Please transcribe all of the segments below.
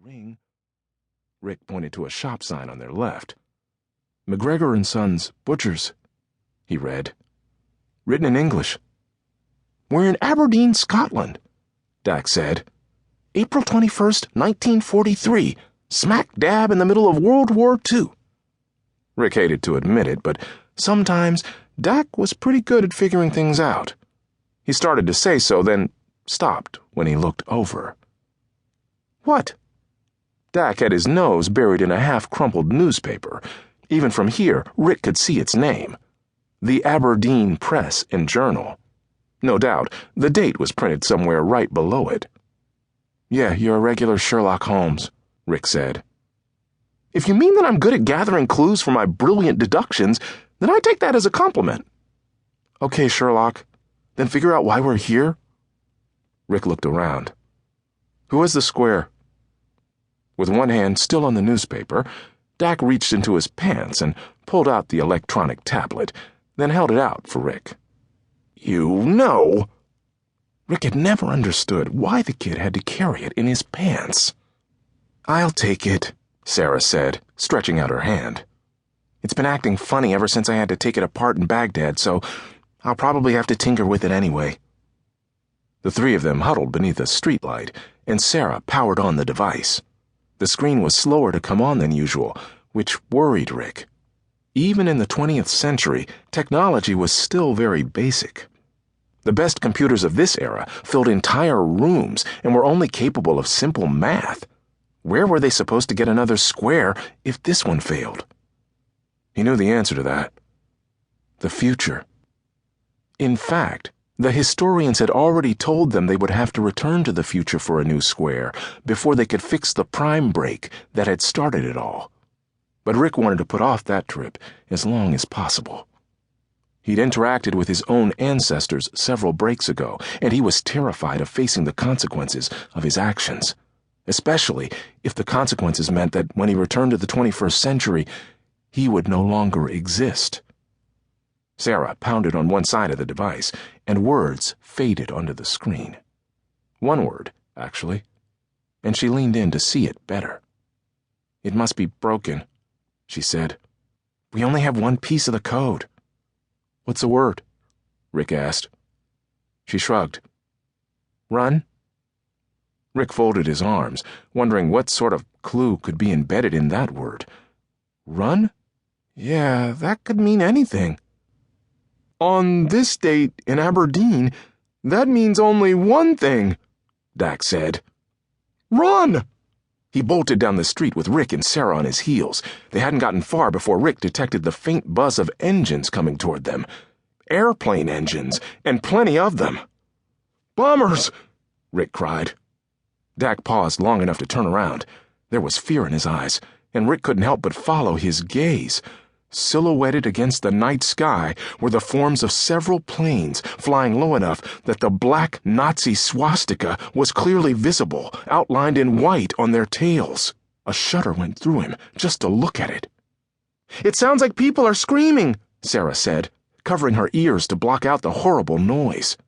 ring. Rick pointed to a shop sign on their left. McGregor and Sons, Butchers, he read. Written in English. We're in Aberdeen, Scotland, Dak said. April 21st, 1943, smack dab in the middle of World War II. Rick hated to admit it, but sometimes Dak was pretty good at figuring things out. He started to say so, then stopped when he looked over. What? Dak had his nose buried in a half-crumpled newspaper. Even from here, Rick could see its name. The Aberdeen Press and Journal. No doubt, the date was printed somewhere right below it. Yeah, you're a regular Sherlock Holmes, Rick said. If you mean that I'm good at gathering clues for my brilliant deductions, then I take that as a compliment. Okay, Sherlock. Then figure out why we're here. Rick looked around. Who is the square? With one hand still on the newspaper, Dak reached into his pants and pulled out the electronic tablet, then held it out for Rick. You know. Rick had never understood why the kid had to carry it in his pants. I'll take it, Sera said, stretching out her hand. It's been acting funny ever since I had to take it apart in Baghdad, so I'll probably have to tinker with it anyway. The three of them huddled beneath a streetlight, and Sera powered on the device. The screen was slower to come on than usual, which worried Rick. Even in the 20th century, technology was still very basic. The best computers of this era filled entire rooms and were only capable of simple math. Where were they supposed to get another square if this one failed? He knew the answer to that. The future. In fact, the historians had already told them they would have to return to the future for a new square before they could fix the prime break that had started it all. But Rick wanted to put off that trip as long as possible. He'd interacted with his own ancestors several breaks ago, and he was terrified of facing the consequences of his actions, especially if the consequences meant that when he returned to the 21st century, he would no longer exist. Sera pounded on one side of the device, and words faded onto the screen. One word, actually, and she leaned in to see it better. It must be broken, she said. We only have one piece of the code. What's the word? Rick asked. She shrugged. Run? Rick folded his arms, wondering what sort of clue could be embedded in that word. Run? Yeah, that could mean anything. On this date in Aberdeen, that means only one thing, Dak said. Run! He bolted down the street with Rick and Sera on his heels. They hadn't gotten far before Rick detected the faint buzz of engines coming toward them. Airplane engines, and plenty of them. Bombers! Rick cried. Dak paused long enough to turn around. There was fear in his eyes, and Rick couldn't help but follow his gaze. Silhouetted against the night sky were the forms of several planes flying low enough that the black Nazi swastika was clearly visible, outlined in white on their tails. A shudder went through him just to look at it. It sounds like people are screaming, Sera said, covering her ears to block out the horrible noise.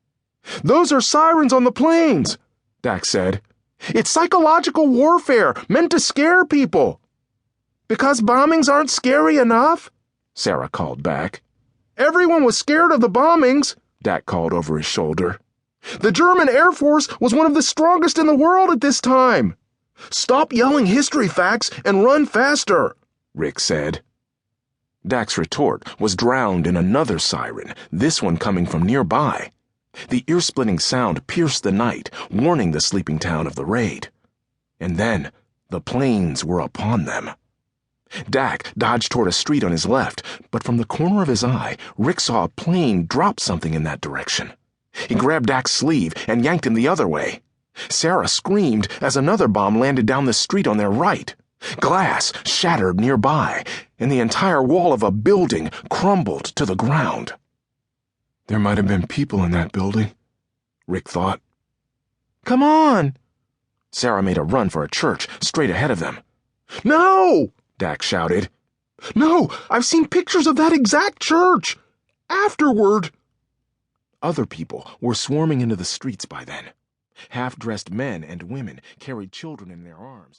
Those are sirens on the planes, Dak said. It's psychological warfare meant to scare people. Because bombings aren't scary enough? Sera called back. Everyone was scared of the bombings, Dak called over his shoulder. The German Air Force was one of the strongest in the world at this time. Stop yelling history facts and run faster, Rick said. Dak's retort was drowned in another siren, this one coming from nearby. The ear-splitting sound pierced the night, warning the sleeping town of the raid. And then the planes were upon them. Dak dodged toward a street on his left, but from the corner of his eye, Rick saw a plane drop something in that direction. He grabbed Dak's sleeve and yanked him the other way. Sera screamed as another bomb landed down the street on their right. Glass shattered nearby, and the entire wall of a building crumbled to the ground. There might have been people in that building, Rick thought. Come on! Sera made a run for a church straight ahead of them. No! Dak shouted. No, I've seen pictures of that exact church. Afterward. Other people were swarming into the streets by then. Half-dressed men and women carried children in their arms.